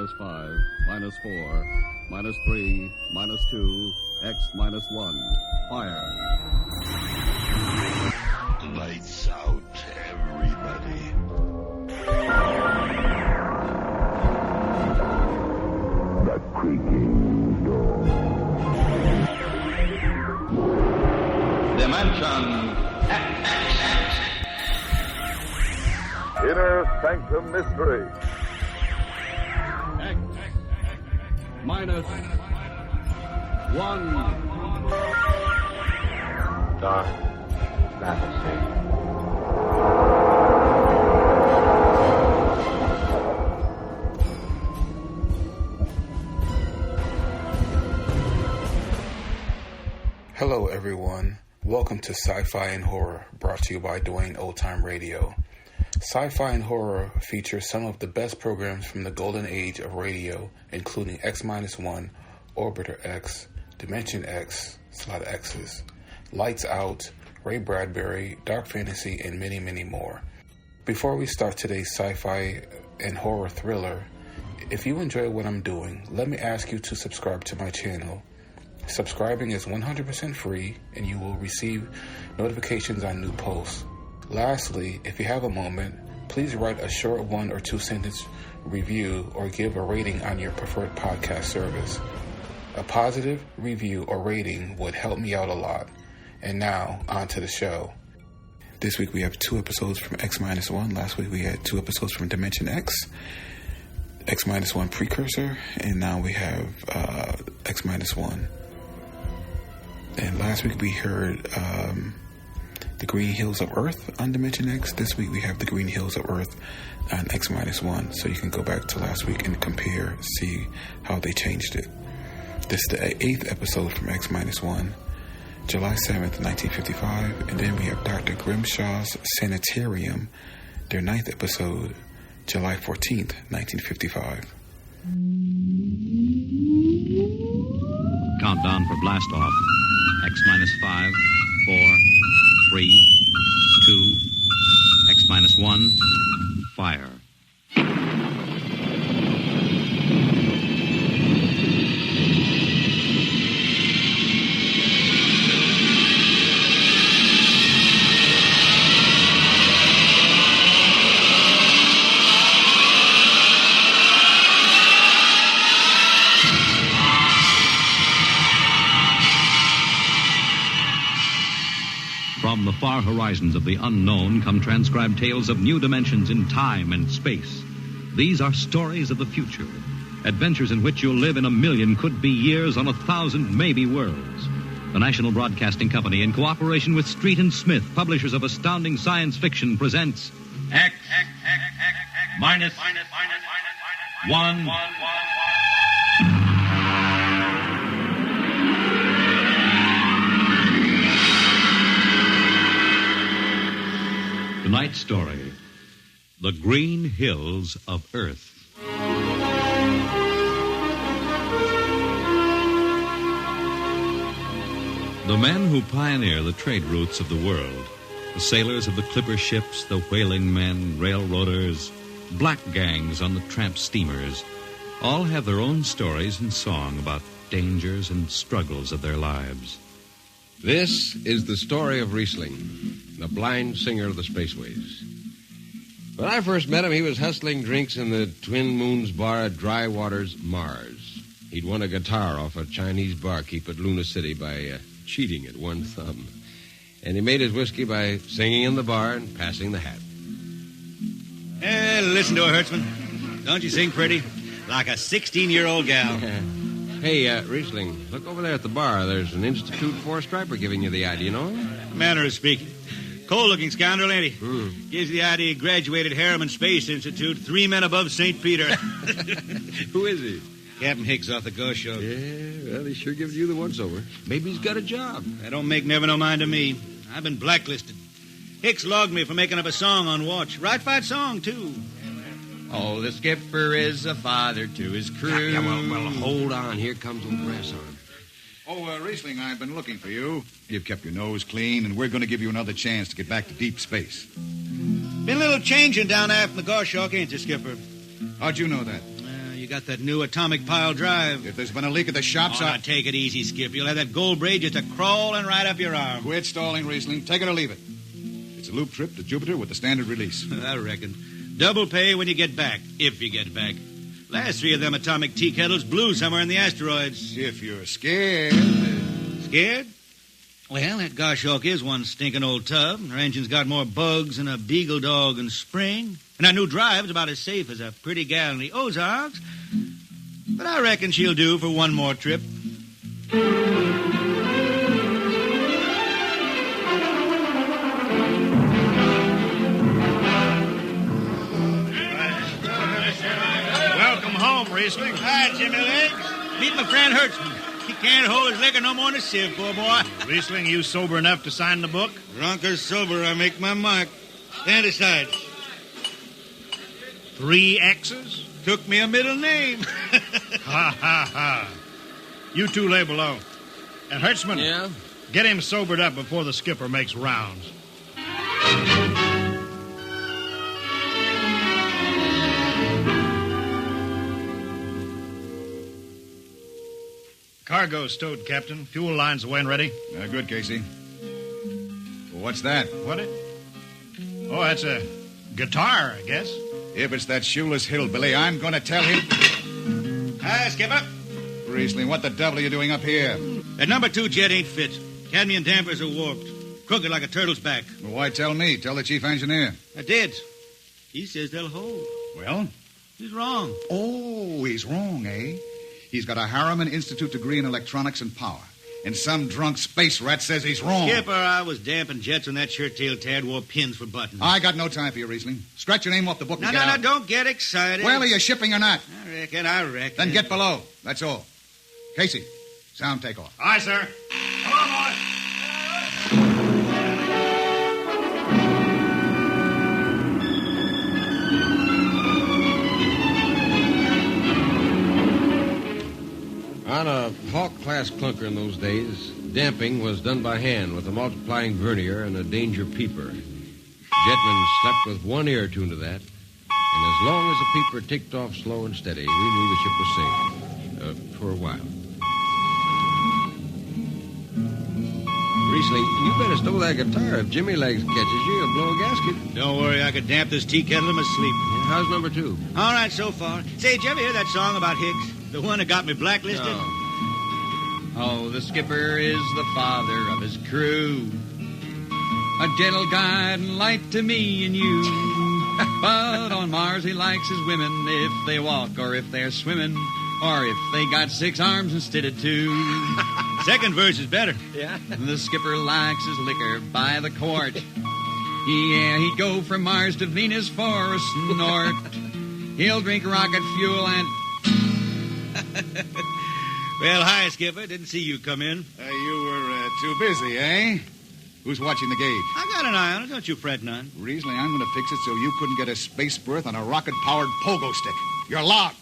minus 5, minus 4, minus 3, minus 2, X minus 1. Fire. Lights out, everybody. The creaking door. Dimension X. Inner Sanctum Mystery. X minus 1. Dark fantasy. Hello, everyone. Welcome to Sci-Fi and Horror, brought to you by Dwayne Old Time Radio. Sci-Fi and Horror features some of the best programs from the golden age of radio, including X-1, Orbiter X, Dimension X, it's a lot of X's, Lights Out, Ray Bradbury, Dark Fantasy, and many, many more. Before we start today's sci-fi and horror thriller, if you enjoy what I'm doing, let me ask you to subscribe to my channel. Subscribing is 100% free, and you will receive notifications on new posts. Lastly, if you have a moment, please write a short 1 or 2 sentence review or give a rating on your preferred podcast service. A positive review or rating would help me out a lot. And now, on to the show. This week we have 2 episodes from X-1. Last week we had 2 episodes from Dimension X, X-1 Precursor, and now we have X-1. And last week we heard The Green Hills of Earth on Dimension X. This week we have The Green Hills of Earth on X-1. So you can go back to last week and compare, see how they changed it. This is the 8th episode from X-1, July 7th, 1955. And then we have Dr. Grimshaw's Sanitarium, their 9th episode, July 14th, 1955. Countdown for blast off. X-5, 4, 3, 2, X-1, fire. From the far horizons of the unknown come transcribed tales of new dimensions in time and space. These are stories of the future, adventures in which you'll live in 1,000,000 could-be years on 1,000 maybe worlds. The National Broadcasting Company, in cooperation with Street and Smith, publishers of astounding science fiction, presents X minus 1. Tonight's story, The Green Hills of Earth. The men who pioneer the trade routes of the world, the sailors of the clipper ships, the whaling men, railroaders, black gangs on the tramp steamers, all have their own stories and song about dangers and struggles of their lives. This is the story of Riesling, the blind singer of the spaceways. When I first met him, he was hustling drinks in the Twin Moons bar at Dry Waters, Mars. He'd won a guitar off a Chinese barkeep at Luna City by cheating at one thumb. And he made his whiskey by singing in the bar and passing the hat. Listen to her, Hertzman. Don't you sing pretty? Like a 16-year-old gal. Hey, Riesling, look over there at the bar. There's an Institute 4 striper giving you the eye. Do you know him? Manner of speaking. Cold-looking scoundrel, ain't he? Gives the idea he graduated Harriman Space Institute, 3 men above St. Peter. Who is he? Captain Hicks off the Ghost Show. Yeah, well, he sure gives you the once-over. Maybe he's got a job. That don't make never no mind to me. I've been blacklisted. Hicks logged me for making up a song on watch. Right fight song, too. Oh, the skipper is a father to his crew. Yeah, well, hold on. Here comes old Brass on. Oh, Riesling, I've been looking for you. You've kept your nose clean, and we're going to give you another chance to get back to deep space. Been a little changing down aft in the Goshawk, ain't you, Skipper? How'd you know that? You got that new atomic pile drive. If there's been a leak at the shops, Now, take it easy, Skip. You'll have that gold braid just a-crawling right up your arm. Quit stalling, Riesling. Take it or leave it. It's a loop trip to Jupiter with the standard release. I reckon. Double pay when you get back, if you get back. Last 3 of them atomic tea kettles blew somewhere in the asteroids. If you're scared. Scared? Well, that goshawk is one stinking old tub. Her engine's got more bugs than a beagle dog in spring. And that new drive's about as safe as a pretty gal in the Ozarks. But I reckon she'll do for one more trip. Welcome home, Riesling. Hi, Jimmy Legs. Meet my friend Hertzman. He can't hold his liquor no more than a sieve, poor boy. Riesling, you sober enough to sign the book? Drunk or sober, I make my mark. Stand aside. 3 X's? Took me a middle name. Ha, ha, ha. You two lay below. And Hertzman, Yeah? get him sobered up before the skipper makes rounds. Cargo's stowed, Captain. Fuel lines away and ready. Good, Casey. What's that? What it? Oh, that's a guitar, I guess. If it's that shoeless hillbilly, I'm going to tell him... Hi, Skipper. Riesling, what the devil are you doing up here? That number 2 jet ain't fit. Cadmium dampers are warped. Crooked like a turtle's back. Well, why tell me? Tell the chief engineer. I did. He says they'll hold. Well? He's wrong. Oh, he's wrong, eh? He's got a Harriman Institute degree in electronics and power. And some drunk space rat says he's wrong. Skipper, I was damping jets when that shirt-tailed tad wore pins for buttons. I got no time for you, Riesling. Scratch your name off the book No, and get out. don't get excited. Well, are you shipping or not? I reckon. Then get below. That's all. Casey, sound takeoff. Aye, sir. On a Hawk-class clunker in those days, damping was done by hand with a multiplying vernier and a danger peeper. Jetmen slept with one ear tuned to that, and as long as the peeper ticked off slow and steady, we knew the ship was safe. For a while. Riesling, you better stow that guitar. If Jimmy Legs catches you, you'll blow a gasket. Don't worry, I could damp this tea kettle in my sleep. How's number 2? All right, so far. Say, did you ever hear that song about Hicks? The one that got me blacklisted? Oh, the skipper is the father of his crew. A gentle guide and light to me and you. But on Mars he likes his women if they walk or if they're swimming or if they got 6 arms instead of 2. Second verse is better. Yeah. The skipper likes his liquor by the quart. Yeah, he'd go from Mars to Venus for a snort. He'll drink rocket fuel and... Well, hi, Skipper. Didn't see you come in. You were too busy, eh? Who's watching the gauge? I got an eye on it. Don't you fret none. Riesling, I'm going to fix it so you couldn't get a space berth on a rocket-powered pogo stick. You're logged.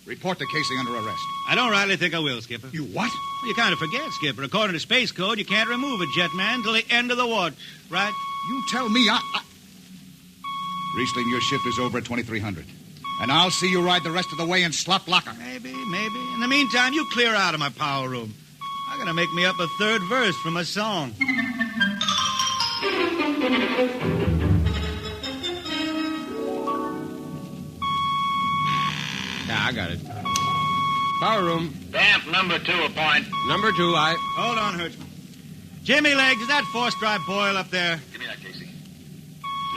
Report to Casey under arrest. I don't rightly think I will, Skipper. You what? Well, you kind of forget, Skipper. According to Space Code, you can't remove a jetman till the end of the watch, right? You tell me Riesling, your shift is over at 2300. And I'll see you ride the rest of the way in slop locker. Maybe. In the meantime, you clear out of my power room. I'm going to make me up a third verse from a song. Yeah, I got it. Power room. Damp number 2 a point. Number 2, I... Hold on, Hertzman. Jimmy Legs, is that force-drive boil up there? Give me that, Casey.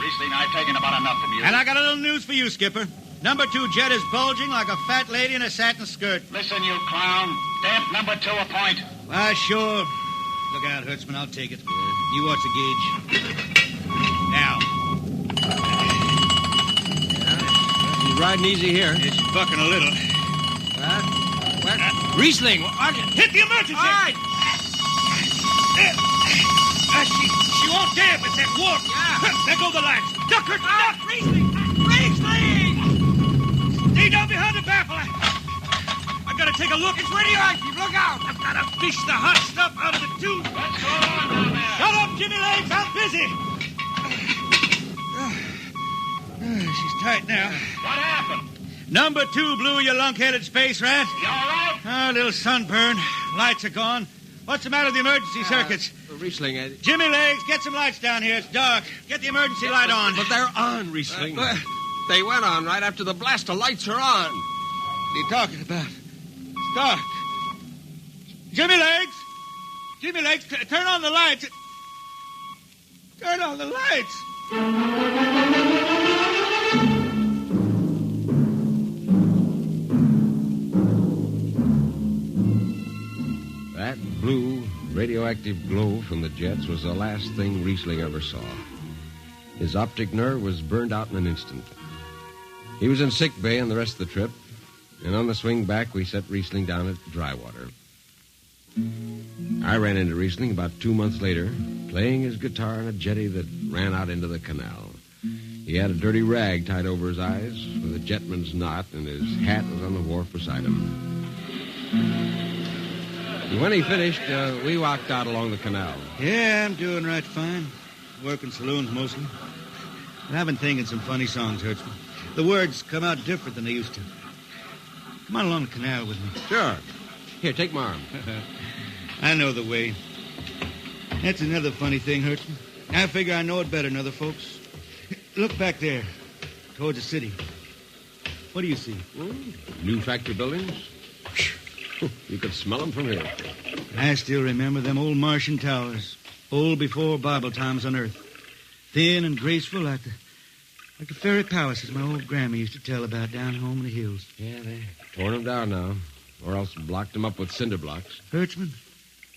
Riesling, I've taken about enough from you. And I got a little news for you, Skipper. Number 2 jet is bulging like a fat lady in a satin skirt. Listen, you clown. Damp number 2 a point. Why, sure. Look out, Hertzman. I'll take it. You watch the gauge. Now. He's riding easy here. It's bucking a little. What? Riesling, hit the emergency! All right. She won't damp. It's that warp. Yeah. There go the lights. Duck her. Duck. Riesling! Stay down behind the baffle. I've got to take a look. It's ready, right? Look out. I've got to fish the hot stuff out of the tube. What's going on down there? Shut up, Jimmy Legs. I'm busy. She's tight now. What happened? Number 2, Blue, you lunk-headed space rat. You all right? Ah, a little sunburn. Lights are gone. What's the matter with the emergency circuits? Riesling, Jimmy Legs, get some lights down here. It's dark. Get the emergency light on. But they're on, Riesling. They went on right after the blast. The lights are on. What are you talking about? It's dark. Jimmy Legs! Jimmy Legs, turn on the lights. Turn on the lights. That blue, radioactive glow from the jets was the last thing Riesling ever saw. His optic nerve was burned out in an instant. He was in sick bay on the rest of the trip, and on the swing back, we set Riesling down at Drywater. I ran into Riesling about 2 months later, playing his guitar on a jetty that ran out into the canal. He had a dirty rag tied over his eyes with a jetman's knot, and his hat was on the wharf beside him. And when he finished, we walked out along the canal. Yeah, I'm doing right fine. Working saloons mostly. But I've been thinking some funny songs, Hertzman. The words come out different than they used to. Come on along the canal with me. Sure. Here, take my arm. I know the way. That's another funny thing, Hertzman. I figure I know it better than other folks. Look back there, towards the city. What do you see? New factory buildings? You could smell them from here. I still remember them old Martian towers, old before Bible times on Earth. Thin and graceful like the fairy palaces my old grandma used to tell about down home in the hills. Yeah, they torn them down now, or else blocked them up with cinder blocks. Hertzman,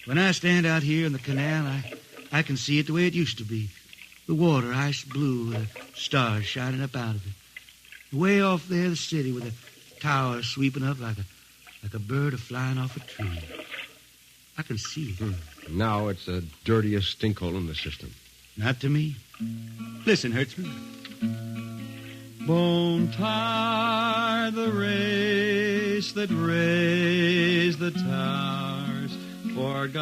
when I stand out here in the canal, I can see it the way it used to be. The water ice blue with the stars shining up out of it. Way off there, the city with the towers sweeping up like a bird flying off a tree. I can see it. Now it's the dirtiest stinkhole in the system. Not to me. Listen, Hertzman. Won't tire the race that raised the towers, forgotten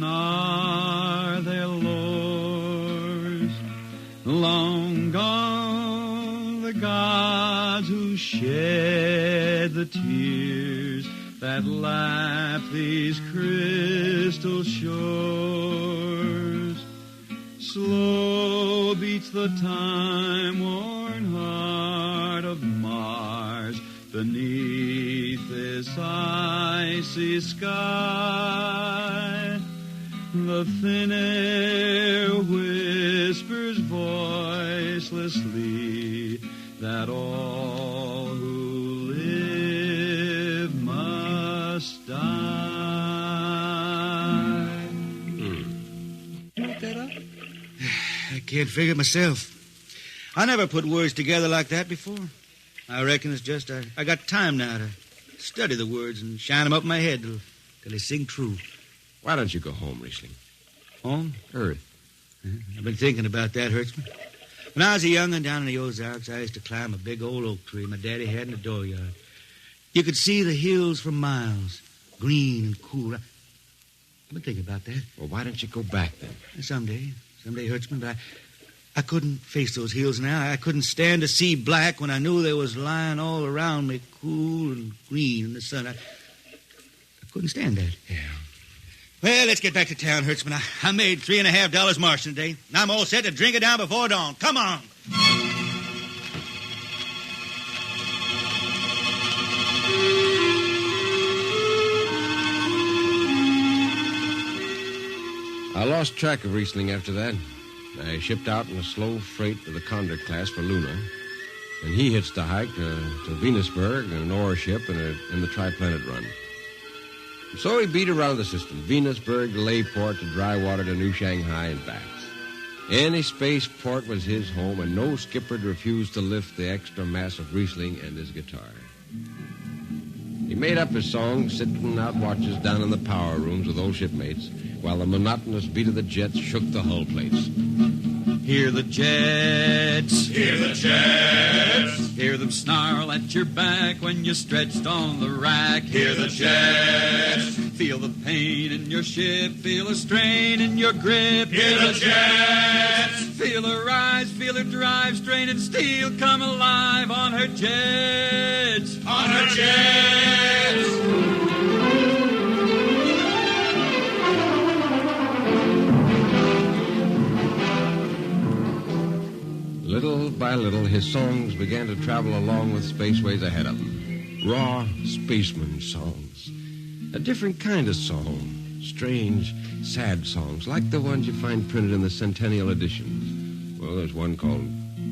are their lords. Long gone the gods who shed the tears that lap these crystal shores. Slow beats the time-worn heart of Mars beneath this icy sky. The thin air whispers voicelessly that all who live must die. You look that up? I can't figure it myself. I never put words together like that before. I reckon it's just I got time now to study the words and shine them up in my head till they sing true. Why don't you go home, Riesling? Home? Earth. I've been thinking about that, Hertzman. When I was a young'un down in the Ozarks, I used to climb a big old oak tree my daddy had in the dooryard. You could see the hills for miles, green and cool. I've been thinking about that. Well, why don't you go back then? Someday, Hertzman, but I couldn't face those hills now. I couldn't stand to see black when I knew they was lying all around me, cool and green in the sun. I couldn't stand that. Yeah. Well, let's get back to town, Hertzman. I made $3.50 Martian today, and I'm all set to drink it down before dawn. Come on. I lost track of Riesling after that. I shipped out in a slow freight of the Condor class for Luna, and he hitched a hike to Venusberg in an ore ship in the Triplanet run. So he beat around the system, Venusberg to Layport to Drywater to New Shanghai and back. Any spaceport was his home, and no skipper'd refuse to lift the extra mass of Riesling and his guitar. He made up his song sitting out watches down in the power rooms with old shipmates, while the monotonous beat of the jets shook the hull plates. Hear the jets. Hear the jets. Hear them snarl at your back when you're stretched on the rack. Hear the jets. Feel the pain in your ship. Feel a strain in your grip. Hear the jets. Feel her rise, feel her drive, straining steel come alive on her her jets. On her jets. Little by little, his songs began to travel along with spaceways ahead of him. Raw spaceman songs. A different kind of song. Strange, sad songs, like the ones you find printed in the Centennial editions. Well, there's one called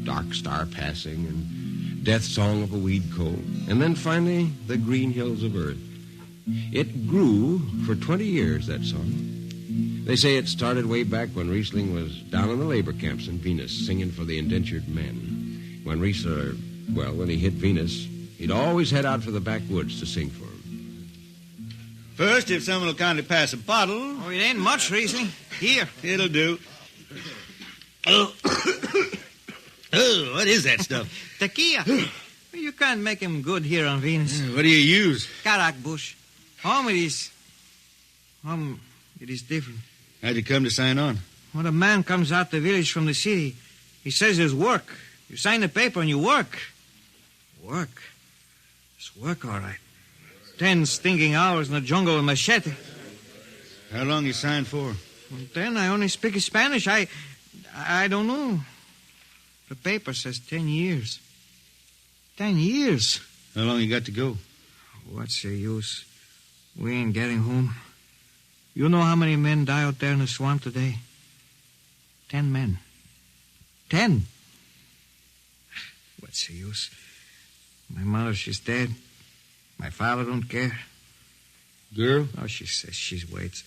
Dark Star Passing and Death Song of a Weed Cold. And then finally, The Green Hills of Earth. It grew for 20 years, that song. They say it started way back when Riesling was down in the labor camps in Venus singing for the indentured men. When when he hit Venus, he'd always head out for the backwoods to sing for him. First, if someone will kindly pass a bottle. Oh, it ain't much, Riesling. Here. It'll do. Oh. Oh, what is that stuff? Tequila. You can't make him good here on Venus. What do you use? Karak bush. It is different. How'd you come to sign on? When a man comes out the village from the city, he says there's work. You sign the paper and you work. Work? It's work, all right. 10 stinking hours in the jungle with machete. How long you signed for? Well, then I only speak Spanish. I don't know. The paper says 10 years. 10 years? How long you got to go? What's the use? We ain't getting home. You know how many men die out there in the swamp today? 10 men. 10. What's the use? My mother, she's dead. My father don't care. Girl? Oh, she says she waits.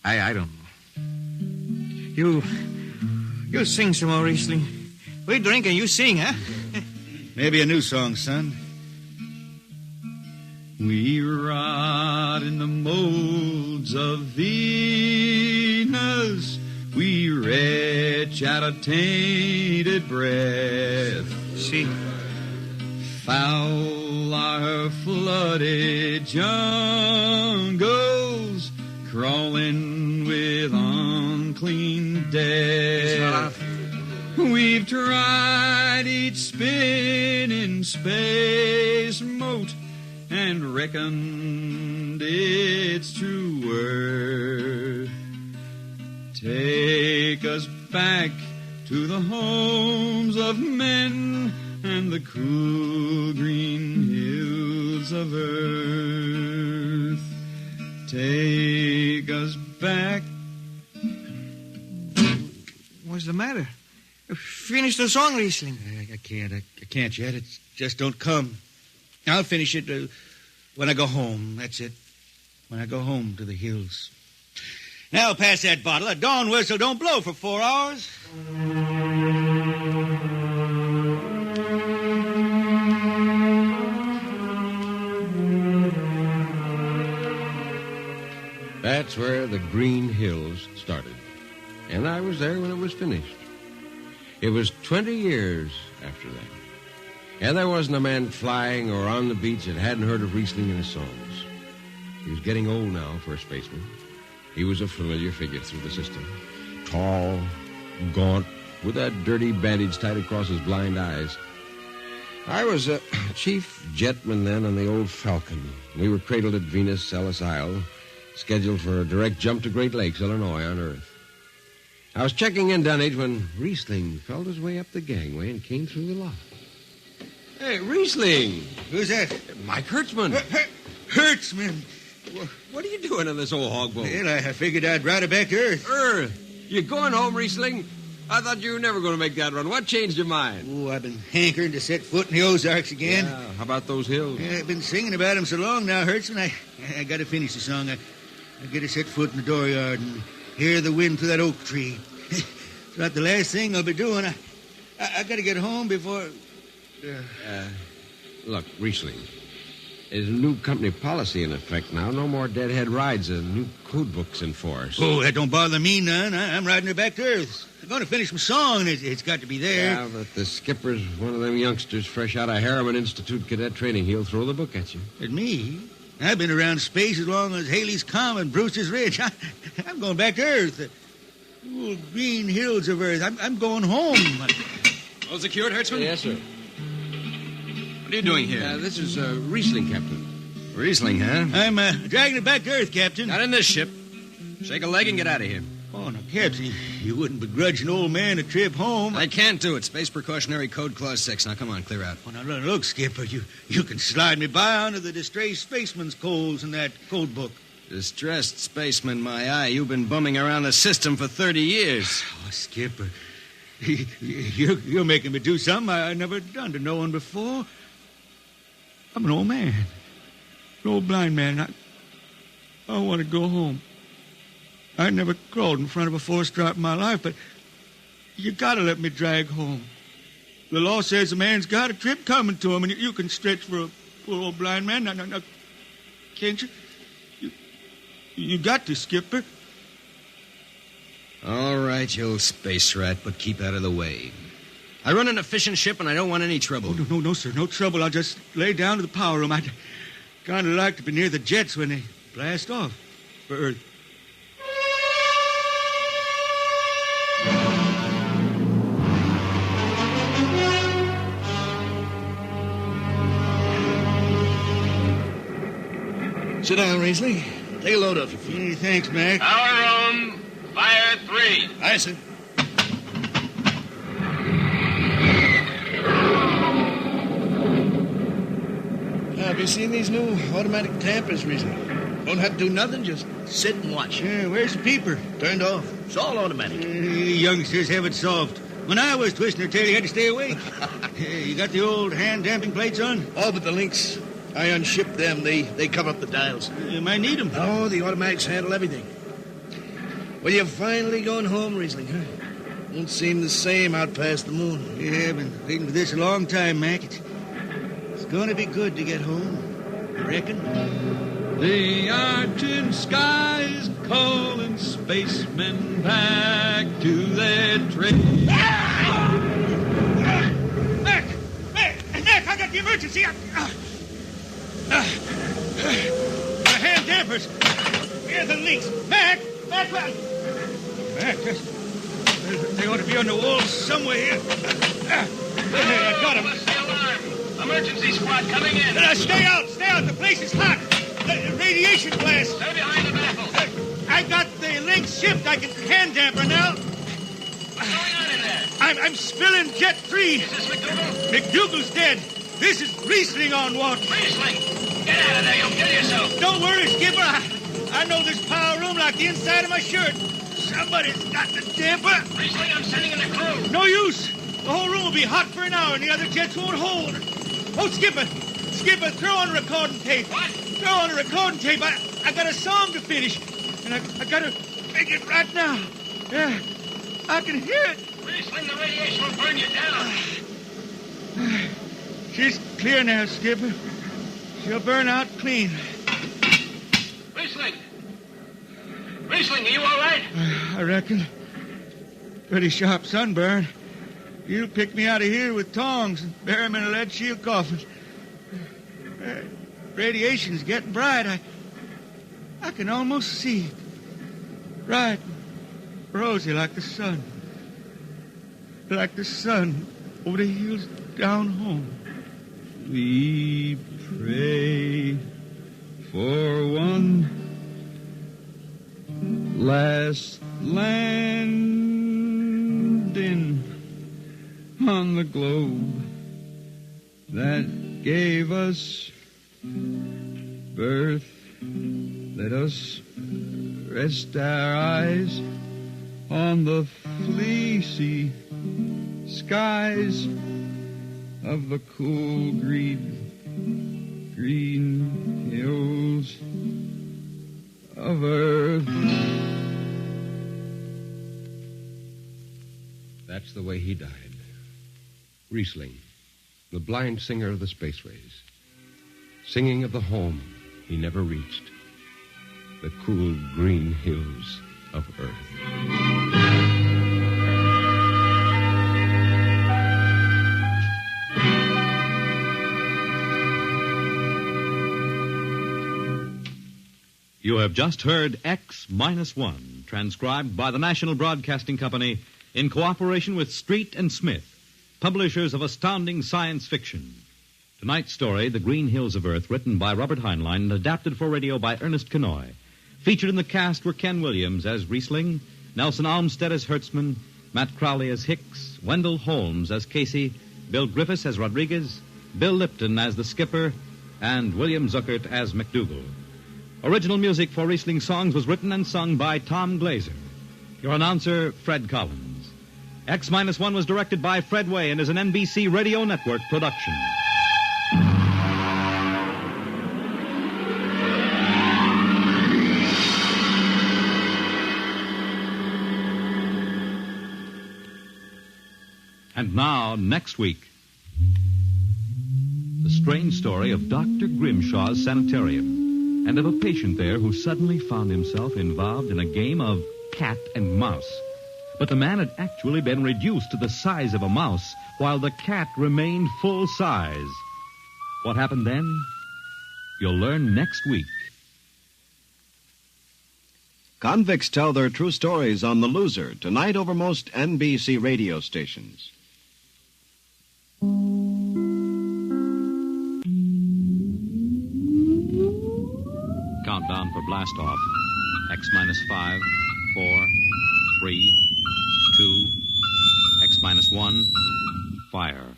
I don't know. You sing some more, Riesling. We drink and you sing, huh? Maybe a new song, son. We rot in the molds of Venus. We retch out a tainted breath. See? Foul are her flooded jungles, crawling with unclean death. We've tried each spinning space moat and reckoned its true worth. Take us back to the homes of men and the cool green hills of earth. Take us back. What's the matter? Finish the song, Riesling. I can't yet. It just don't come. I'll finish it when I go home. That's it. When I go home to the hills. Now pass that bottle. A dawn whistle don't blow for 4 hours. That's where the Green Hills started. And I was there when it was finished. It was 20 years after that. And there wasn't a man flying or on the beach that hadn't heard of Riesling and his songs. He was getting old now for a spaceman. He was a familiar figure through the system. Tall, gaunt, with that dirty bandage tied across his blind eyes. I was a chief jetman then on the old Falcon. We were cradled at Venus, Ellis Isle, scheduled for a direct jump to Great Lakes, Illinois, on Earth. I was checking in Dunwich when Riesling felt his way up the gangway and came through the lock. Hey, Riesling! Who's that? Mike Hertzman. Hertzman? What are you doing on this old hog boat? Well, I figured I'd ride it back to Earth. Earth? You going home, Riesling? I thought you were never going to make that run. What changed your mind? Oh, I've been hankering to set foot in the Ozarks again. Yeah, how about those hills? Yeah, I've been singing about them so long now, Hertzman. I got to finish the song. I got to set foot in the dooryard and hear the wind through that oak tree. It's about the last thing I'll be doing. I got to get home before... Look, Riesling, there's a new company policy in effect now. No more deadhead rides. A new code book's in force. Oh, that don't bother me none. I'm riding her back to Earth. I'm going to finish my song. It's got to be there. Yeah, but the skipper's one of them youngsters fresh out of Harriman Institute cadet training. He'll throw the book at you. At me? I've been around space as long as Haley's Common, Brewster's Ridge. I'm going back to Earth. Ooh, green hills of Earth. I'm going home. All secured, Hertzman? Yes, sir. What are you doing here? This is Riesling, Captain. Riesling, huh? I'm dragging it back to Earth, Captain. Not in this ship. Shake a leg and get out of here. Oh, now, Captain, you wouldn't begrudge an old man a trip home. I can't do it. Space Precautionary Code Clause 6. Now, come on, clear out. Well, now, look, Skipper, you can slide me by onto the distressed spaceman's coals in that code book. Distressed spaceman, my eye. You've been bumming around the system for 30 years. Oh, Skipper, you're making me do something I never done to no one before. I'm an old man. An old blind man. I want to go home. I never crawled in front of a force drop in my life, but you got to let me drag home. The law says a man's got a trip coming to him, and you can stretch for a poor old blind man. Now, can't you? You got to, Skipper. All right, you old space rat, but keep out of the way. I run an efficient ship, and I don't want any trouble. Oh, no, sir. No trouble. I'll just lay down to the power room. I'd kind of like to be near the jets when they blast off for Earth. Sit down, Riesling. Take a load off your feet. Hey, thanks, Mac. Power room, fire 3. Aye, sir. Have you seen these new automatic tampers, Riesling? Don't have to do nothing, just sit and watch. Yeah, where's the peeper? Turned off. It's all automatic. Youngsters have it solved. When I was twisting her tail, you had to stay awake. You got the old hand-damping plates on? Oh, but the links, I unshipped them. They cover up the dials. You might need them. Oh, the automatics handle everything. Well, you're finally going home, Riesling, huh? Won't seem the same out past the moon. Yeah, I've been waiting for this a long time, Mac. It's going to be good to get home, you reckon? The argent sky is calling spacemen back to their trade. Mac, I got the emergency. The hand dampers. Where are the links? Mac, they ought to be on the wall somewhere here. I got them. What's the alarm? Emergency squad coming in. Stay out. The place is hot. The radiation blast. Stay behind the baffle. I got the links shipped. I can hand damper now. What's going on in there? I'm spilling Jet 3. Is this McDougal? McDougal's dead. This is Riesling on watch. Riesling? Get out of there. You'll kill yourself. Don't worry, Skipper. I know this power room like the inside of my shirt. Somebody's got the damper. Riesling, I'm sending in a crew. No use. The whole room will be hot for an hour and the other jets won't hold. Oh, Skipper, throw on recording tape. What? Throw on a recording tape. I got a song to finish. And I got to make it right now. Yeah, I can hear it. Riesling, the radiation will burn you down. She's clear now, Skipper. She'll burn out clean. Riesling, are you all right? I reckon. Pretty sharp sunburn. You'll pick me out of here with tongs and bury me in a lead shield coffin. Radiation's getting bright. I can almost see it. Bright and rosy like the sun. Like the sun over the hills down home. We pray for one last landing on the globe that gave us birth. Let us rest our eyes on the fleecy skies of the cool green hills of Earth. That's the way he died. Riesling, the blind singer of the spaceways, singing of the home he never reached, the cool green hills of Earth. You have just heard X-1, transcribed by the National Broadcasting Company in cooperation with Street and Smith, publishers of astounding science fiction. Tonight's story, The Green Hills of Earth, written by Robert Heinlein and adapted for radio by Ernest Kenoy. Featured in the cast were Ken Williams as Riesling, Nelson Almstead as Hertzman, Matt Crowley as Hicks, Wendell Holmes as Casey, Bill Griffiths as Rodriguez, Bill Lipton as the skipper, and William Zuckert as McDougal. Original music for Riesling songs was written and sung by Tom Glazer. Your announcer, Fred Collins. X-1 was directed by Fred Way and is an NBC Radio Network production. And now, next week, the strange story of Dr. Grimshaw's Sanitarium and of a patient there who suddenly found himself involved in a game of cat and mouse. But the man had actually been reduced to the size of a mouse while the cat remained full size. What happened then? You'll learn next week. Convicts tell their true stories on The Loser, tonight over most NBC radio stations. Countdown for blast off. X-5, 4, 3, 2, X-1, fire.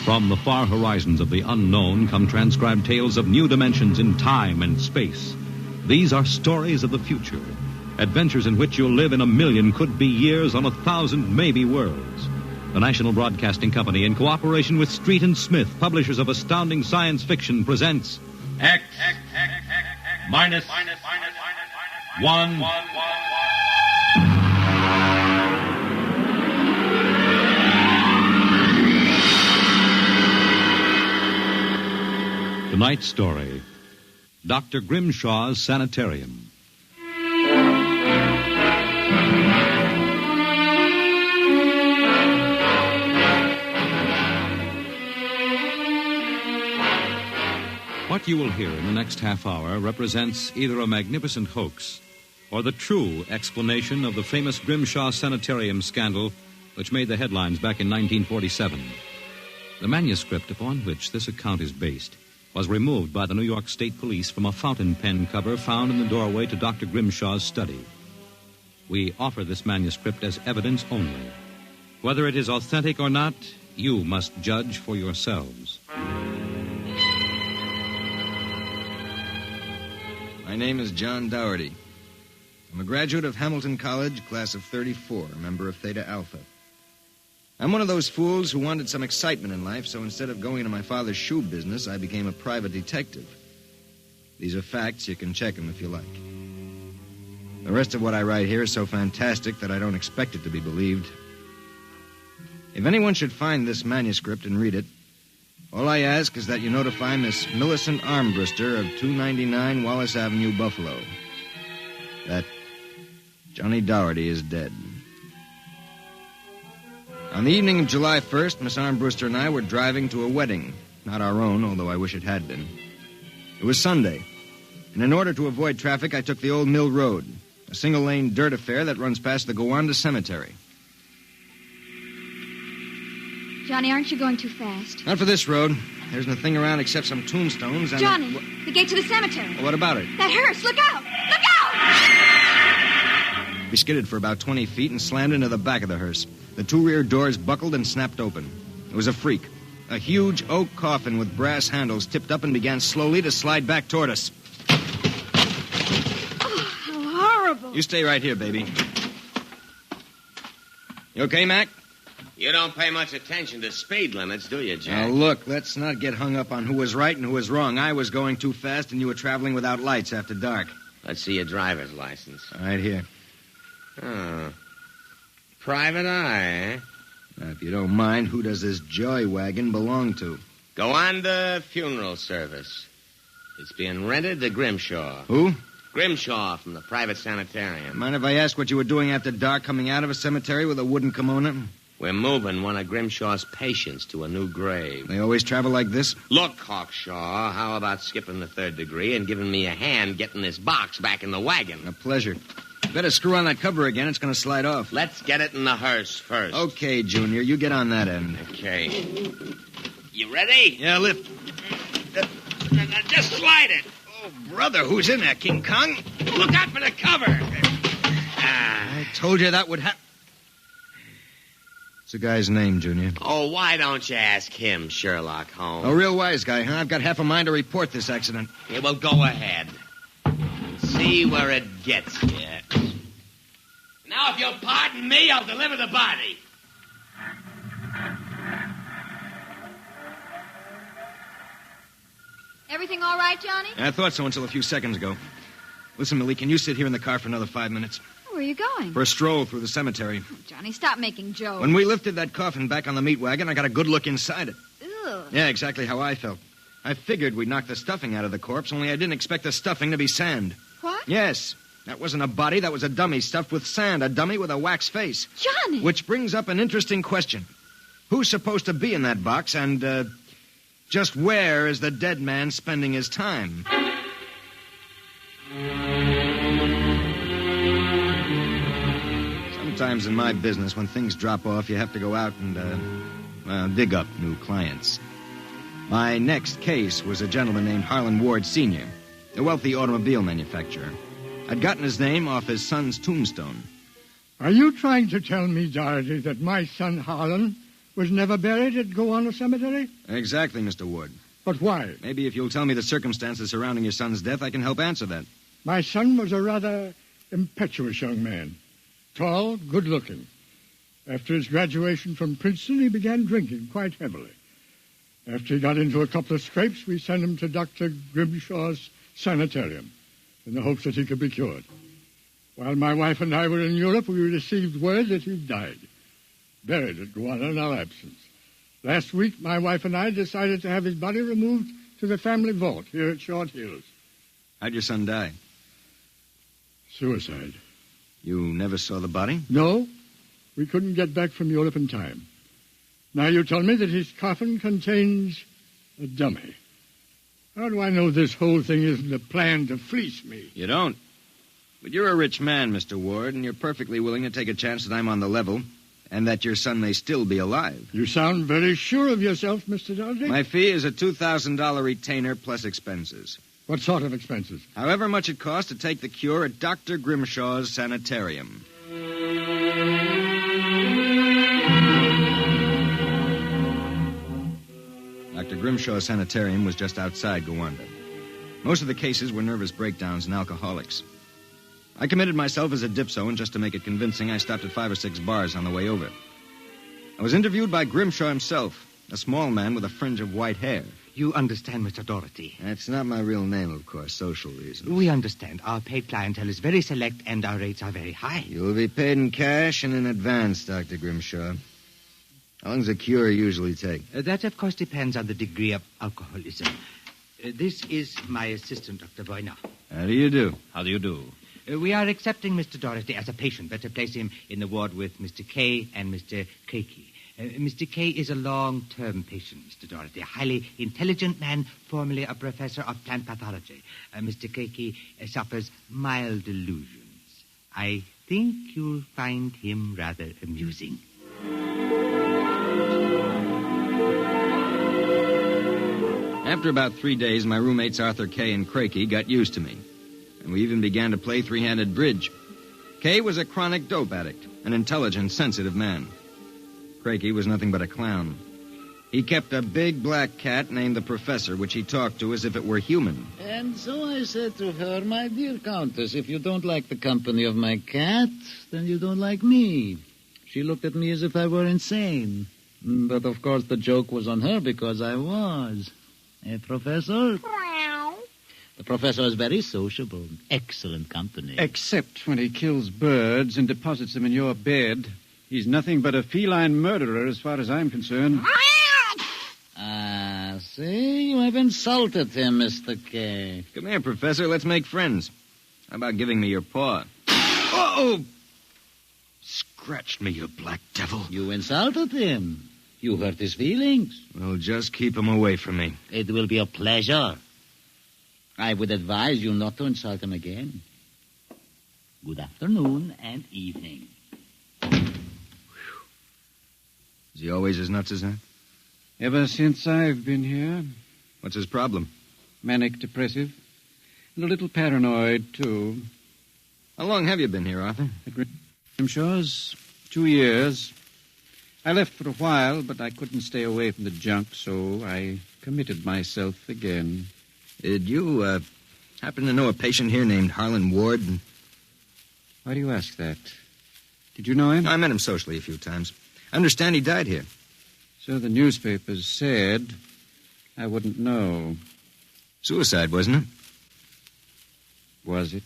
From the far horizons of the unknown come transcribed tales of new dimensions in time and space. These are stories of the future, adventures in which you'll live in a million could-be years on 1,000 maybe worlds. The National Broadcasting Company, in cooperation with Street and Smith, publishers of astounding science fiction, presents X minus 1. Tonight's story, Dr. Grimshaw's Sanitarium. What you will hear in the next half hour represents either a magnificent hoax or the true explanation of the famous Grimshaw Sanitarium scandal which made the headlines back in 1947. The manuscript upon which this account is based was removed by the New York State Police from a fountain pen cover found in the doorway to Dr. Grimshaw's study. We offer this manuscript as evidence only. Whether it is authentic or not, you must judge for yourselves. My name is John Dougherty. I'm a graduate of Hamilton College, class of 34, a member of Theta Alpha. I'm one of those fools who wanted some excitement in life, so instead of going into my father's shoe business, I became a private detective. These are facts. You can check them if you like. The rest of what I write here is so fantastic that I don't expect it to be believed. If anyone should find this manuscript and read it, all I ask is that you notify Miss Millicent Armbruster of 299 Wallace Avenue, Buffalo, that Johnny Dougherty is dead. On the evening of July 1st, Miss Armbruster and I were driving to a wedding. Not our own, although I wish it had been. It was Sunday, and in order to avoid traffic, I took the Old Mill Road, a single-lane dirt affair that runs past the Gowanda Cemetery. Johnny, aren't you going too fast? Not for this road. There isn't a thing around except some tombstones and... Johnny, the gate to the cemetery. Well, what about it? That hearse, look out! Look out! We skidded for about 20 feet and slammed into the back of the hearse. The two rear doors buckled and snapped open. It was a freak. A huge oak coffin with brass handles tipped up and began slowly to slide back toward us. Oh, how horrible. You stay right here, baby. You okay, Mac? You don't pay much attention to speed limits, do you, Jack? Now, look, let's not get hung up on who was right and who was wrong. I was going too fast, and you were traveling without lights after dark. Let's see your driver's license. Right here. Oh. Private eye, eh? Now, if you don't mind, who does this joy wagon belong to? Gowanda Funeral Service. It's being rented to Grimshaw. Who? Grimshaw from the private sanitarium. Mind if I ask what you were doing after dark coming out of a cemetery with a wooden kimono? We're moving one of Grimshaw's patients to a new grave. They always travel like this? Look, Hawkshaw, how about skipping the 3rd degree and giving me a hand getting this box back in the wagon? A pleasure. Better screw on that cover again. It's going to slide off. Let's get it in the hearse first. Okay, Junior. You get on that end. Okay. You ready? Yeah, lift. Now just slide it. Oh, brother, who's in there, King Kong? Look out for the cover. I told you that would happen. What's the guy's name, Junior? Oh, why don't you ask him, Sherlock Holmes? A real wise guy, huh? I've got half a mind to report this accident. Yeah, well, go ahead. See where it gets you. Now, if you'll pardon me, I'll deliver the body. Everything all right, Johnny? I thought so until a few seconds ago. Listen, Millie, can you sit here in the car for another 5 minutes? Where are you going? For a stroll through the cemetery. Johnny, stop making jokes. When we lifted that coffin back on the meat wagon, I got a good look inside it. Ugh. Yeah, exactly how I felt. I figured we'd knock the stuffing out of the corpse, only I didn't expect the stuffing to be sand. What? Yes. That wasn't a body, that was a dummy stuffed with sand, a dummy with a wax face. Johnny! Which brings up an interesting question. Who's supposed to be in that box, and, just where is the dead man spending his time? Sometimes in my business, when things drop off, you have to go out and, dig up new clients. My next case was a gentleman named Harlan Ward Sr., a wealthy automobile manufacturer. I'd gotten his name off his son's tombstone. Are you trying to tell me, Doherty, that my son Harlan was never buried at Gowanna Cemetery? Exactly, Mr. Ward. But why? Maybe if you'll tell me the circumstances surrounding your son's death, I can help answer that. My son was a rather impetuous young man. Tall, good-looking. After his graduation from Princeton, he began drinking quite heavily. After he got into a couple of scrapes, we sent him to Dr. Grimshaw's sanitarium in the hopes that he could be cured. While my wife and I were in Europe, we received word that he died, buried at Gowanna in our absence. Last week, my wife and I decided to have his body removed to the family vault here at Short Hills. How'd your son die? Suicide. You never saw the body? No. We couldn't get back from Europe in time. Now you tell me that his coffin contains a dummy. How do I know this whole thing isn't a plan to fleece me? You don't. But you're a rich man, Mr. Ward, and you're perfectly willing to take a chance that I'm on the level and that your son may still be alive. You sound very sure of yourself, Mr. Doherty. My fee is a $2,000 retainer plus expenses. What sort of expenses? However much it costs to take the cure at Dr. Grimshaw's sanitarium. Dr. Grimshaw's sanitarium was just outside Gowanna. Most of the cases were nervous breakdowns and alcoholics. I committed myself as a dipso, and just to make it convincing, I stopped at 5 or 6 bars on the way over. I was interviewed by Grimshaw himself, a small man with a fringe of white hair. You understand, Mr. Doherty. That's not my real name, of course, social reasons. We understand. Our paid clientele is very select, and our rates are very high. You'll be paid in cash and in advance, Dr. Grimshaw. How long does a cure usually take? That, of course, depends on the degree of alcoholism. This is my assistant, Dr. Boyner. How do you do? How do you do? We are accepting Mr. Doherty as a patient. Better place him in the ward with Mr. K and Mr. Creaky. Mr. K is a long-term patient, Mr. Doherty, a highly intelligent man, formerly a professor of plant pathology. Mr. Creaky suffers mild delusions. I think you'll find him rather amusing. After about 3 days, my roommates Arthur Kay and Creaky got used to me. And we even began to play three-handed bridge. Kay was a chronic dope addict, an intelligent, sensitive man. Creaky was nothing but a clown. He kept a big black cat named the Professor, which he talked to as if it were human. And so I said to her, my dear Countess, if you don't like the company of my cat, then you don't like me. She looked at me as if I were insane. But, of course, the joke was on her because I was. Professor? The professor is very sociable. Excellent company. Except when he kills birds and deposits them in your bed. He's nothing but a feline murderer as far as I'm concerned. See? You have insulted him, Mr. K. Come here, Professor. Let's make friends. How about giving me your paw? Oh! Scratched me, you black devil. You insulted him. You hurt his feelings. Well, just keep him away from me. It will be a pleasure. I would advise you not to insult him again. Good afternoon and evening. Is he always as nuts as that? Ever since I've been here. What's his problem? Manic depressive. And a little paranoid, too. How long have you been here, Arthur? At Grimshaw's 2 years. I left for a while, but I couldn't stay away from the junk, so I committed myself again. Did you, happen to know a patient here named Harlan Ward? Why do you ask that? Did you know him? I met him socially a few times. I understand he died here. So the newspapers said. I wouldn't know. Suicide, wasn't it? Was it?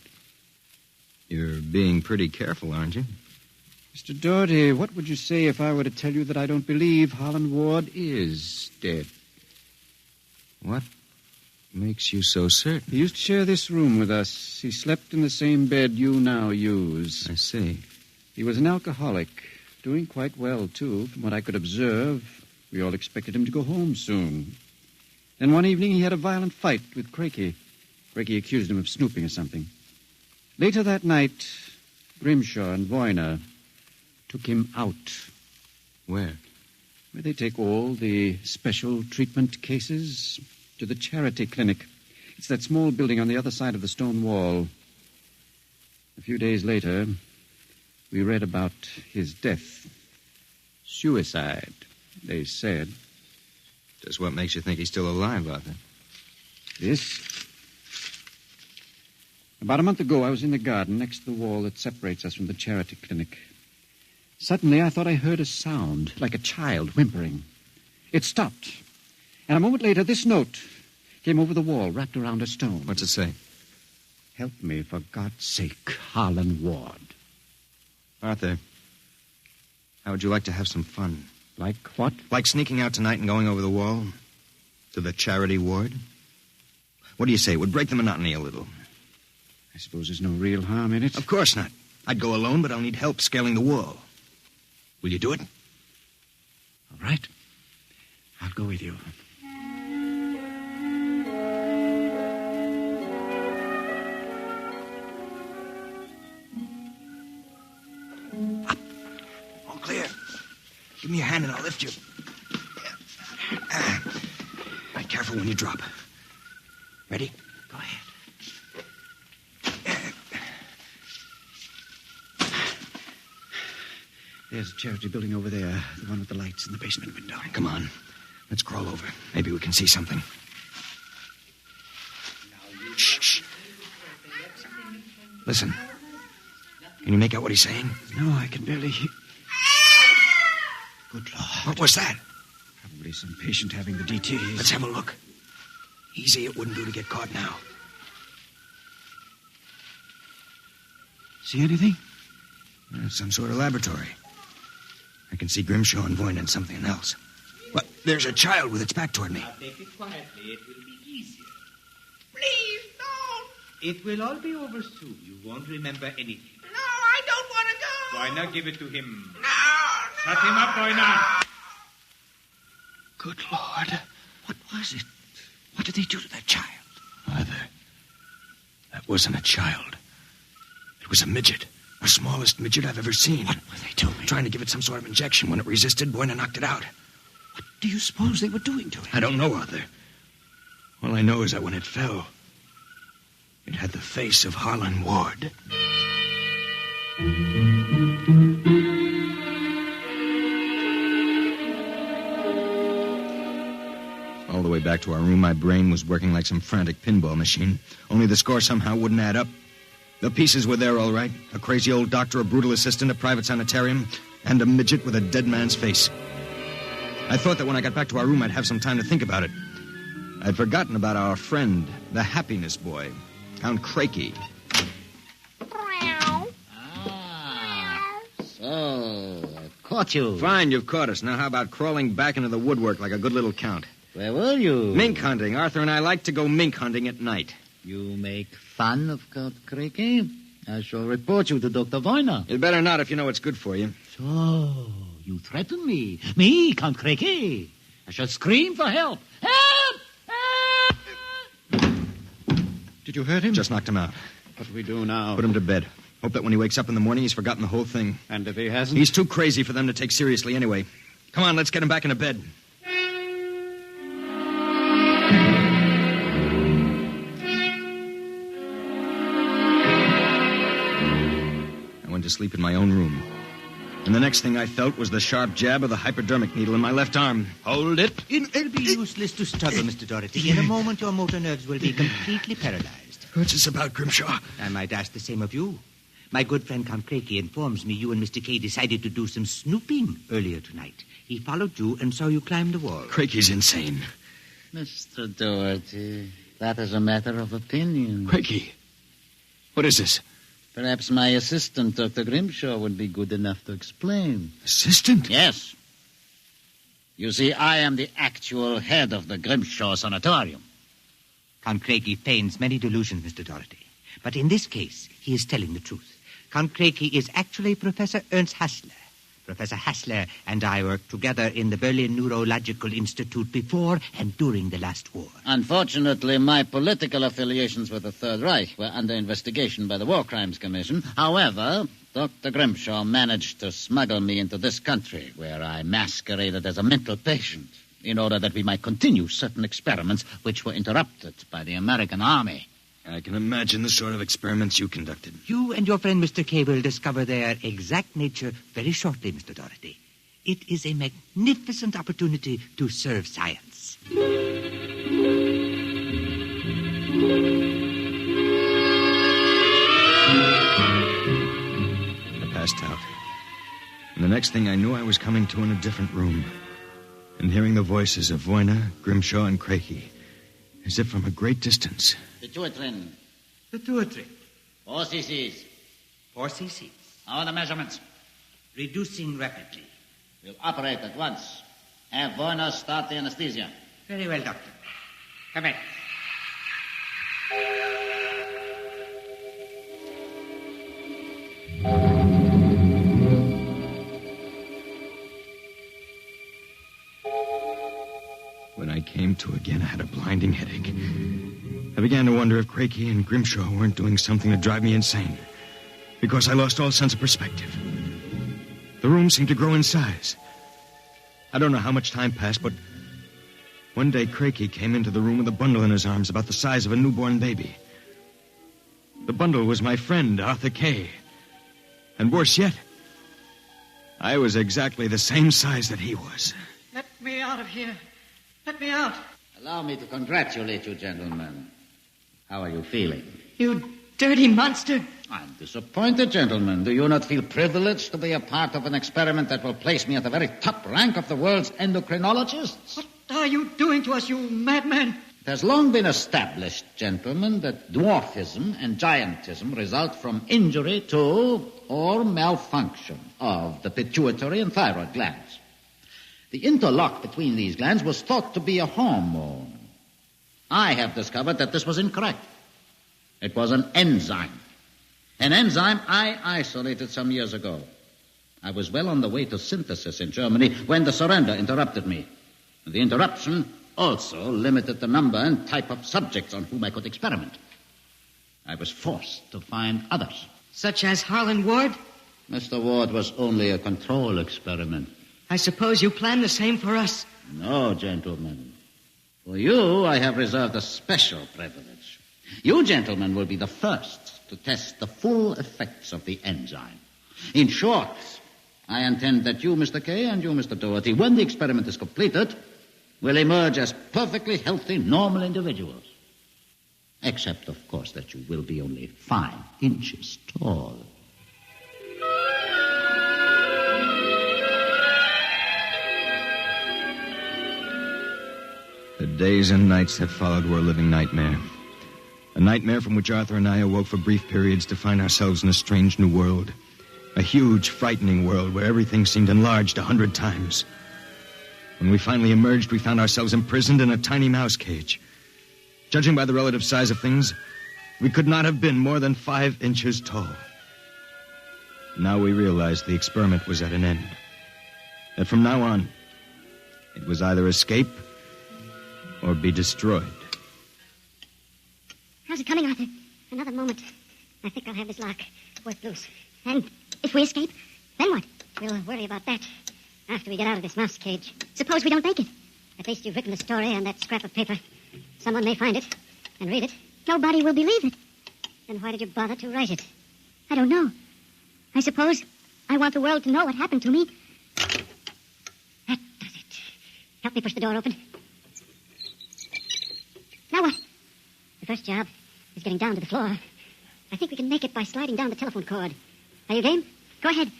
You're being pretty careful, aren't you? Mr. Doherty, what would you say if I were to tell you that I don't believe Harlan Ward is dead? What makes you so certain? He used to share this room with us. He slept in the same bed you now use. I see. He was an alcoholic, doing quite well, too, from what I could observe. We all expected him to go home soon. Then one evening he had a violent fight with Crakey. Crakey accused him of snooping or something. Later that night, Grimshaw and Voyner took him out. Where? Where they take all the special treatment cases to the charity clinic. It's that small building on the other side of the stone wall. A few days later, we read about his death. Suicide, they said. Just what makes you think he's still alive, Arthur? This? About a month ago, I was in the garden next to the wall that separates us from the charity clinic. Suddenly, I thought I heard a sound, like a child whimpering. It stopped. And a moment later, this note came over the wall, wrapped around a stone. What's it say? Help me, for God's sake, Harlan Ward. Arthur, how would you like to have some fun? Like what? Like sneaking out tonight and going over the wall to the charity ward? What do you say? It would break the monotony a little. I suppose there's no real harm in it. Of course not. I'd go alone, but I'll need help scaling the wall. Will you do it? All right. I'll go with you. Up. All clear. Give me your hand and I'll lift you. Be careful when you drop. Ready? Go ahead. There's a charity building over there, the one with the lights in the basement window. Come on. Let's crawl over. Maybe we can see something. Shh. Listen. Can you make out what he's saying? No, I can barely hear. Good Lord. What was that? Probably some patient having the DTs. Let's have a look. Easy, it wouldn't do to get caught now. See anything? Some sort of laboratory. I can see Grimshaw and Voyne and something else. What? There's a child with its back toward me. Now take it quietly. It will be easier. Please, don't. It will all be over soon. You won't remember anything. No, I don't want to go. Why not give it to him? No. Shut him up, Voyner. Good Lord. What was it? What did they do to that child? Arthur, that wasn't a child. It was a midget. The smallest midget I've ever seen. What were they doing? Trying to give it some sort of injection. When it resisted, Voyner knocked it out. What do you suppose they were doing to it? I don't know, Arthur. All I know is that when it fell, it had the face of Harlan Ward. All the way back to our room, my brain was working like some frantic pinball machine. Only the score somehow wouldn't add up. The pieces were there, all right. A crazy old doctor, a brutal assistant, a private sanitarium, and a midget with a dead man's face. I thought that when I got back to our room, I'd have some time to think about it. I'd forgotten about our friend, the happiness boy, Count Crakey. So, I've caught you. Fine, you've caught us. Now how about crawling back into the woodwork like a good little count? Where were you? Mink hunting. Arthur and I like to go mink hunting at night. You make fun of Count Creaky? I shall report you to Dr. Voyner. You'd better not if you know what's good for you. So, you threaten me? Me, Count Creaky? I shall scream for help. Help! Did you hurt him? Just knocked him out. What do we do now? Put him to bed. Hope that when he wakes up in the morning, he's forgotten the whole thing. And if he hasn't? He's too crazy for them to take seriously anyway. Come on, let's get him back into bed. I went to sleep in my own room. And the next thing I felt was the sharp jab of the hypodermic needle in my left arm. Hold it. It'll be useless to struggle, Mr. Doherty. In a moment, your motor nerves will be completely paralyzed. What's this about, Grimshaw? I might ask the same of you. My good friend Count Creaky informs me you and Mr. Kay decided to do some snooping earlier tonight. He followed you and saw you climb the wall. Creaky's insane. Mr. Doherty, that is a matter of opinion. Creaky, what is this? Perhaps my assistant, Dr. Grimshaw, would be good enough to explain. Assistant? Yes. You see, I am the actual head of the Grimshaw Sanitarium. Count Creaky feigns many delusions, Mr. Doherty. But in this case, he is telling the truth. Count Creaky is actually Professor Ernst Hassler. Professor Hassler and I worked together in the Berlin Neurological Institute before and during the last war. Unfortunately, my political affiliations with the Third Reich were under investigation by the War Crimes Commission. However, Dr. Grimshaw managed to smuggle me into this country, where I masqueraded as a mental patient, in order that we might continue certain experiments which were interrupted by the American Army. I can imagine the sort of experiments you conducted. You and your friend Mr. Kay will discover their exact nature very shortly, Mr. Doherty. It is a magnificent opportunity to serve science. I passed out. And the next thing I knew, I was coming to in a different room and hearing the voices of Voyner, Grimshaw, and Creaky, as if from a great distance. Pituitrin. Pituitary. 4 cc's. 4 cc's. How are the measurements? Reducing rapidly. We'll operate at once. Have Voyner start the anesthesia. Very well, Doctor. Come in. When I came to again, I had a blinding headache. I began to wonder if Creaky and Grimshaw weren't doing something to drive me insane, because I lost all sense of perspective. The room seemed to grow in size. I don't know how much time passed, but one day Creaky came into the room with a bundle in his arms about the size of a newborn baby. The bundle was my friend, Arthur Kay. And worse yet, I was exactly the same size that he was. Let me out of here. Let me out. Allow me to congratulate you, gentlemen. How are you feeling? You dirty monster. I'm disappointed, gentlemen. Do you not feel privileged to be a part of an experiment that will place me at the very top rank of the world's endocrinologists? What are you doing to us, you madman? It has long been established, gentlemen, that dwarfism and giantism result from injury to or malfunction of the pituitary and thyroid glands. The interlock between these glands was thought to be a hormone. I have discovered that this was incorrect. It was an enzyme. An enzyme I isolated some years ago. I was well on the way to synthesis in Germany when the surrender interrupted me. The interruption also limited the number and type of subjects on whom I could experiment. I was forced to find others. Such as Harlan Ward? Mr. Ward was only a control experiment. I suppose you planned the same for us. No, gentlemen. For you, I have reserved a special privilege. You, gentlemen, will be the first to test the full effects of the enzyme. In short, I intend that you, Mr. Kay, and you, Mr. Doherty, when the experiment is completed, will emerge as perfectly healthy, normal individuals. Except, of course, that you will be only 5 inches tall. The days and nights that followed were a living nightmare. A nightmare from which Arthur and I awoke for brief periods to find ourselves in a strange new world. A huge, frightening world where everything seemed enlarged 100 times. When we finally emerged, we found ourselves imprisoned in a tiny mouse cage. Judging by the relative size of things, We could not have been more than 5 inches tall. Now we realized the experiment was at an end. That from now on, it was either escape or be destroyed. How's it coming, Arthur? Another moment. I think I'll have this lock worked loose. And if we escape, then what? We'll worry about that after we get out of this mouse cage. Suppose we don't make it. At least you've written the story on that scrap of paper. Someone may find it and read it. Nobody will believe it. Then why did you bother to write it? I don't know. I suppose I want the world to know what happened to me. That does it. Help me push the door open. Now what? The first job is getting down to the floor. I think we can make it by sliding down the telephone cord. Are you game? Go ahead.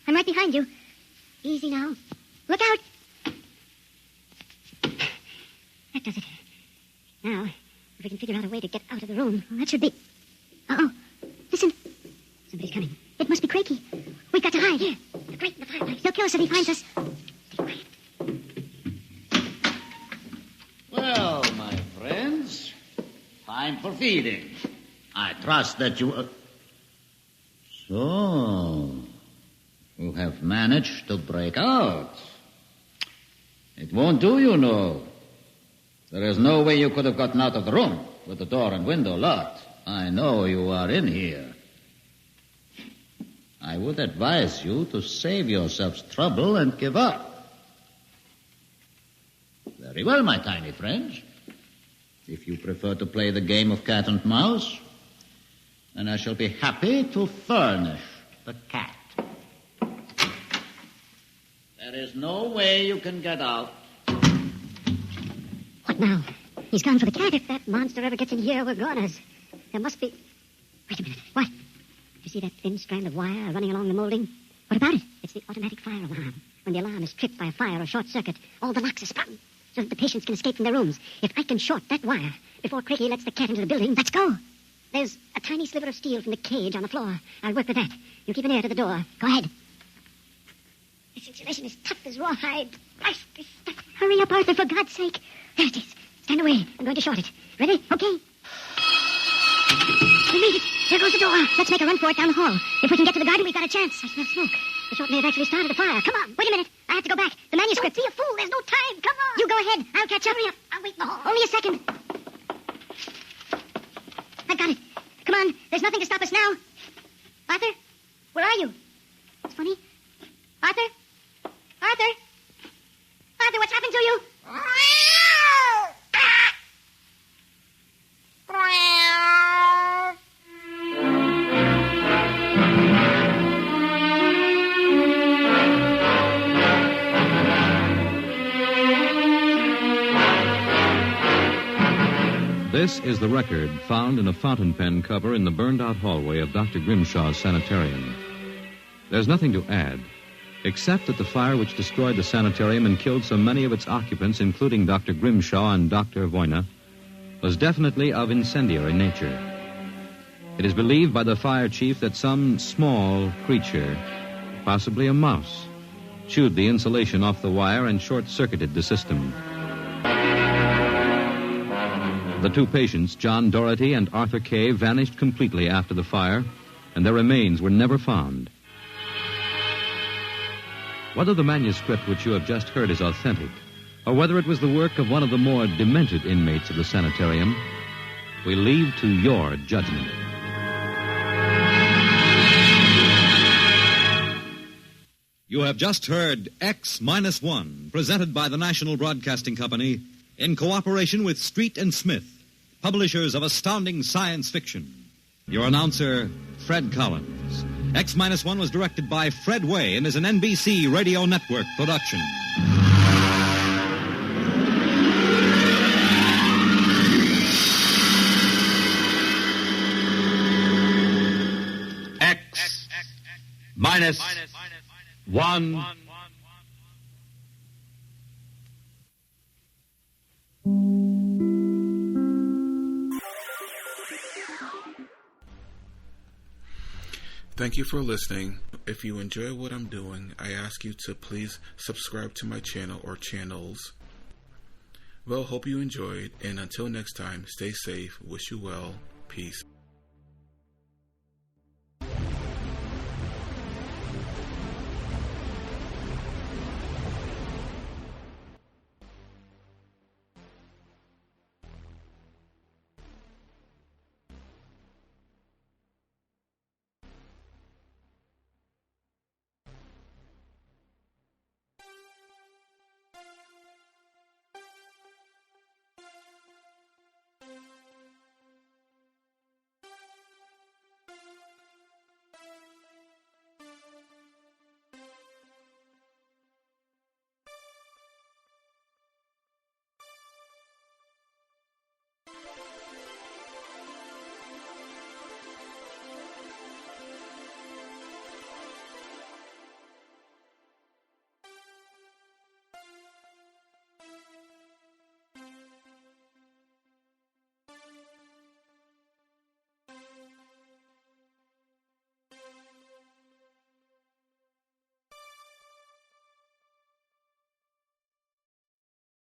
I'm right behind you. Easy now. Look out! That does it. Now, if we can figure out a way to get out of the room, well, that should be... Uh-oh. Listen. Somebody's coming. It must be Crakey. We've got to hide. Here. The grate in the fireplace. He'll kill us if he finds us. Stay quiet. Well, my friends, time for feeding. I trust that you... So, you have managed to break out. It won't do, you know. There is no way you could have gotten out of the room with the door and window locked. I know you are in here. I would advise you to save yourselves trouble and give up. Very well, my tiny friends. If you prefer to play the game of cat and mouse, then I shall be happy to furnish the cat. There is no way you can get out. What now? He's gone for the cat. If that monster ever gets in here, we're goners. There must be... Wait a minute. What? You see that thin strand of wire running along the molding? What about it? It's the automatic fire alarm. When the alarm is tripped by a fire or short circuit, all the locks are sprung so that the patients can escape from their rooms. If I can short that wire before Crakey lets the cat into the building, let's go. There's a tiny sliver of steel from the cage on the floor. I'll work with that. You keep an ear to the door. Go ahead. This insulation is tough as rawhide. This stuff. Hurry up, Arthur, for God's sake. There it is. Stand away. I'm going to short it. Ready? Okay. We made it. There goes the door. Let's make a run for it down the hall. If we can get to the garden, we've got a chance. I smell smoke. The short may have actually started a fire. Come on. Wait a minute. I have to go back. The manuscript. Don't be a fool. There's no time. Come on. You go ahead. I'll catch up. Hurry up. I'll wait in the hall. Only a second. I got it. Come on. There's nothing to stop us now. Arthur? Where are you? It's funny. Arthur? Arthur? Arthur, what's happened to you? This is the record found in a fountain pen cover in the burned-out hallway of Dr. Grimshaw's sanitarium. There's nothing to add, except that the fire which destroyed the sanitarium and killed so many of its occupants, including Dr. Grimshaw and Dr. Voyna, was definitely of incendiary nature. It is believed by the fire chief that some small creature, possibly a mouse, chewed the insulation off the wire and short-circuited the system. The two patients, John Doherty and Arthur Kay, vanished completely after the fire, and their remains were never found. Whether the manuscript which you have just heard is authentic, or whether it was the work of one of the more demented inmates of the sanitarium, we leave to your judgment. You have just heard X-1, presented by the National Broadcasting Company in cooperation with Street and Smith, publishers of astounding science fiction. Your announcer, Fred Collins. X-1 was directed by Fred Way and is an NBC Radio Network production. X-1. Thank you for listening. If you enjoy what I'm doing, I ask you to please subscribe to my channel or channels. Well, hope you enjoyed, and until next time, stay safe, wish you well, peace.